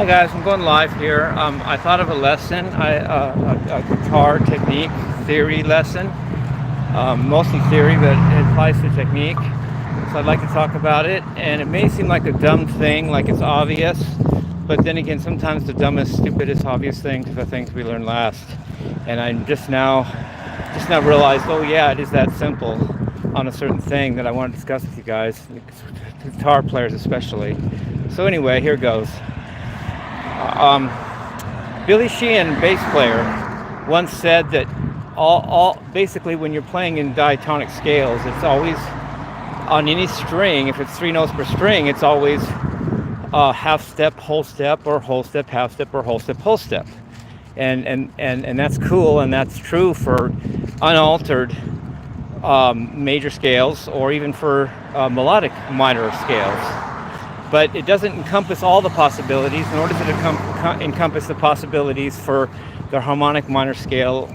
Hi guys, I'm going live here. I thought of a lesson, a guitar technique theory lesson, mostly theory, but it applies to technique. So I'd like to talk about it, and it may seem like a dumb thing, like it's obvious, but then again, sometimes the dumbest, stupidest, obvious things are the things we learn last. And I just now realized, oh yeah, it is that simple on a certain thing that I want to discuss with you guys, guitar players especially. So anyway, here goes. Um, Billy Sheehan, bass player, once said that all basically when you're playing in diatonic scales, it's always on any string. If it's 3 notes per string, it's always half step, whole step, or whole step, half step, or whole step, whole step. And that's cool, and that's true for unaltered major scales, or even for melodic minor scales. But it doesn't encompass all the possibilities, nor does it encompass the possibilities for the harmonic minor scale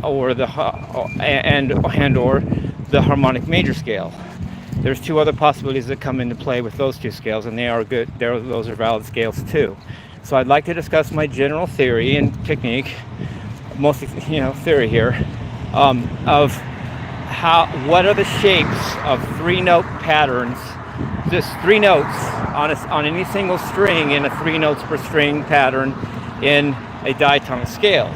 or the or the harmonic major scale. There's two other possibilities that come into play with those two scales, and they are good. Those are valid scales too. So I'd like to discuss my general theory and technique, mostly theory here, of what are the shapes of 3-note patterns. Just 3 notes on any single string in a 3 notes per string pattern in a diatonic scale.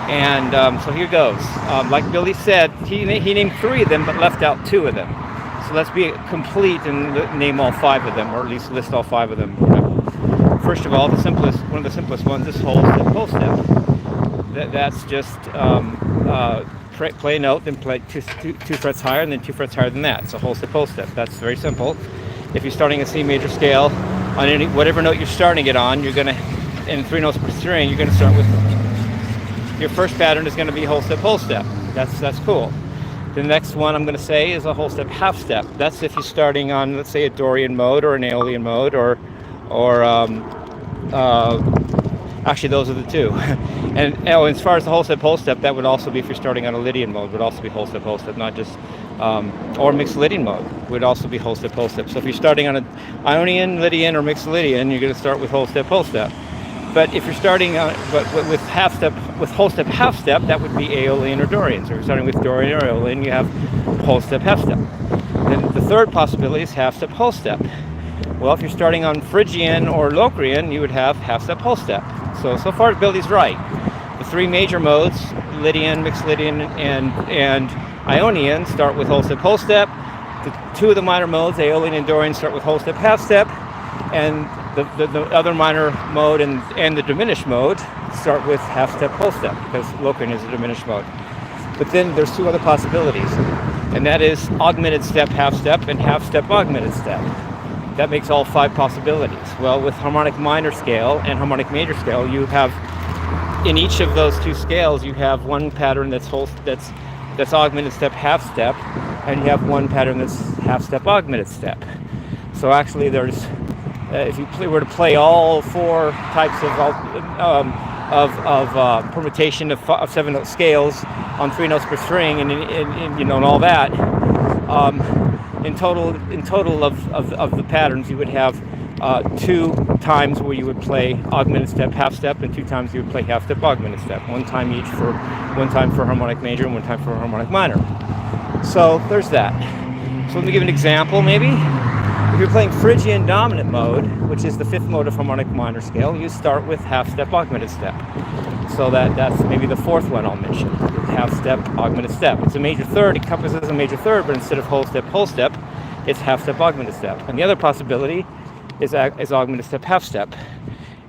And so here goes. Like Billy said, he named 3 of them but left out 2 of them. So let's be complete and name all 5 of them, or at least list all 5 of them. First of all, one of the simplest ones is whole step, whole step. That's just play a note, then play two frets higher, and then 2 frets higher than that. So whole step, whole step. That's very simple. If you're starting a C major scale on whatever note you're starting it on, you're gonna, in 3 notes per string, you're gonna start with your first pattern is gonna be whole step, whole step. That's cool. The next one I'm gonna say is a whole step, half step. That's if you're starting on, let's say, a Dorian mode or an Aeolian mode, or actually, those are the two. And as far as the whole step, whole step, that would also be if you're starting on a Lydian mode, would also be whole step, not just, or mixed Lydian mode would also be whole step, whole step. So if you're starting on an Ionian, Lydian, or mixed Lydian, you're going to start with whole step, whole step. But if you're starting on, with half step, with whole step, half step, that would be Aeolian or Dorian. So if you're starting with Dorian or Aeolian, you have whole step, half step. Then the third possibility is half step, whole step. Well, if you're starting on Phrygian or Locrian, you would have half step, whole step. So far Billy's right. The 3 major modes, Lydian, mixed Lydian, and Ionian, start with whole step, whole step. The 2 of the minor modes, Aeolian and Dorian, start with whole step, half step. And the other minor mode and the diminished mode start with half step, whole step, because Locrian is a diminished mode. But then there's 2 other possibilities, and that is augmented step, half step, and half step, augmented step. That makes all 5 possibilities. Well, with harmonic minor scale and harmonic major scale, you have, in each of those 2 scales, you have one pattern that's augmented step, half step, and you have one pattern that's half step, augmented step. So actually, there's if you were to play all 4 types of permutation of 7-note scales on 3 notes per string, and all that. In total of the patterns, you would have 2 times where you would play augmented step, half step, and 2 times you would play half step, augmented step. One time for harmonic major and 1 time for harmonic minor. So there's that. So let me give an example, maybe. If you're playing Phrygian dominant mode, which is the 5th mode of harmonic minor scale, you start with half step, augmented step. So that's maybe the 4th one I'll mention. Half step, augmented step. It's a major third, encompasses a major third, but instead of whole step, it's half step, augmented step. And the other possibility is augmented step, half step.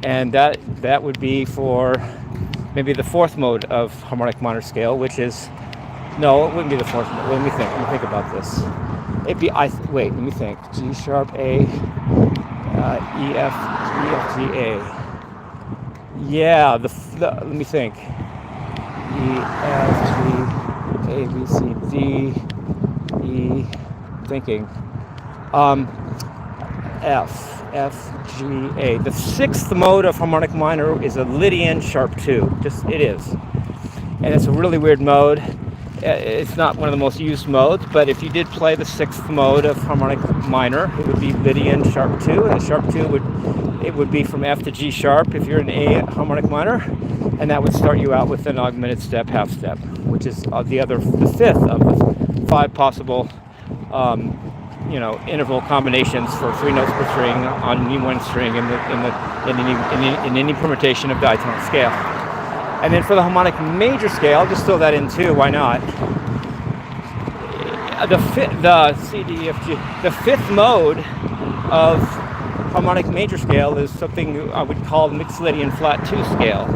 And that would be for maybe the 4th mode of harmonic minor scale, which is, no, it wouldn't be the 4th mode. Let me think about this. It'd be, let me think. G sharp, A, E, F, G, A. Yeah, let me think. E, F, G, A, B, C, D, E, thinking. F, G, A. The 6th mode of harmonic minor is a Lydian sharp 2. It is. And it's a really weird mode. It's not one of the most used modes, but if you did play the sixth mode of harmonic minor, it would be Lydian sharp 2, and the sharp 2 would be from F to G sharp if you're an A harmonic minor, and that would start you out with an augmented step, half step, which is the fifth of the 5 possible interval combinations for 3 notes per string on any one string in any permutation of diatonic scale. And then for the harmonic major scale, just throw that in too. Why not? The C, D, F, G. The fifth mode of harmonic major scale is something I would call mixed Lydian flat 2 scale,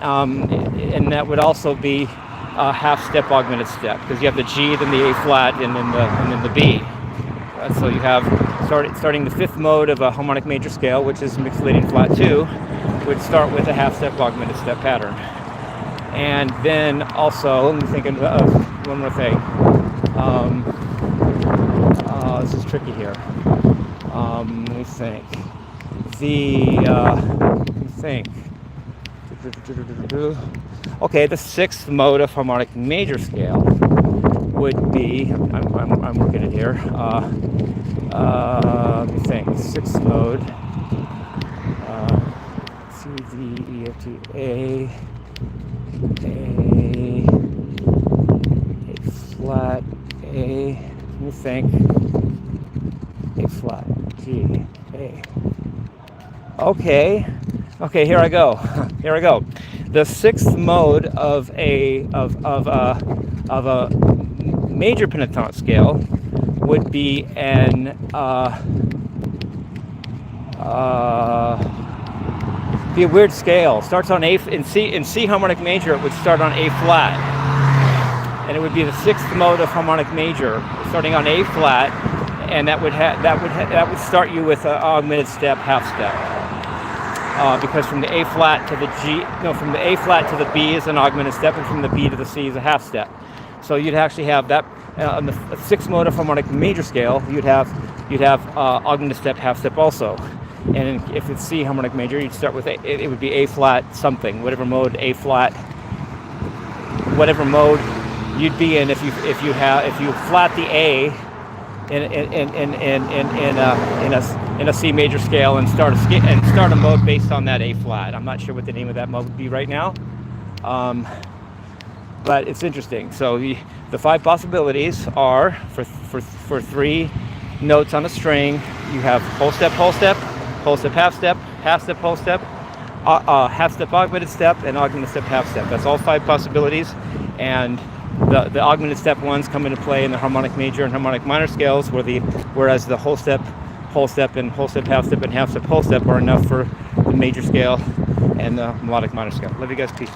and that would also be a half step augmented step, because you have the G, then the A flat, and then the B. So you have starting the fifth mode of a harmonic major scale, which is mixed Lydian flat 2. Would start with a half step augmented step pattern. And then also, let me think of one more thing. This is tricky here. Let me think. Okay, the sixth mode of harmonic major scale would be, I'm working it here. Let me think. Sixth mode. C, D, E, F, G, A flat, A, let me think, A flat, G, A. Okay, here I go. The sixth mode of a major pentatonic scale would be an be a weird scale. Starts on A in C harmonic major. It would start on A flat, and it would be the sixth mode of harmonic major, starting on A flat, and that would start you with an augmented step, half step, because from the A flat to the G, from the A flat to the B is an augmented step, and from the B to the C is a half step. So you'd actually have that on the sixth mode of harmonic major scale. You'd have augmented step, half step also. And if it's C harmonic major, you'd start with it would be A flat something, whatever mode A flat, whatever mode you'd be in if you flat the A in a C major scale and start a mode based on that A flat. I'm not sure what the name of that mode would be right now, but it's interesting. So the 5 possibilities are for 3 notes on a string. You have whole step, half step, half step, whole step, half step augmented step, and augmented step, half step. That's all 5 possibilities, and the augmented step ones come into play in the harmonic major and harmonic minor scales, whereas the whole step, and whole step, half step, and half step, whole step are enough for the major scale and the melodic minor scale. Love you guys. Peace.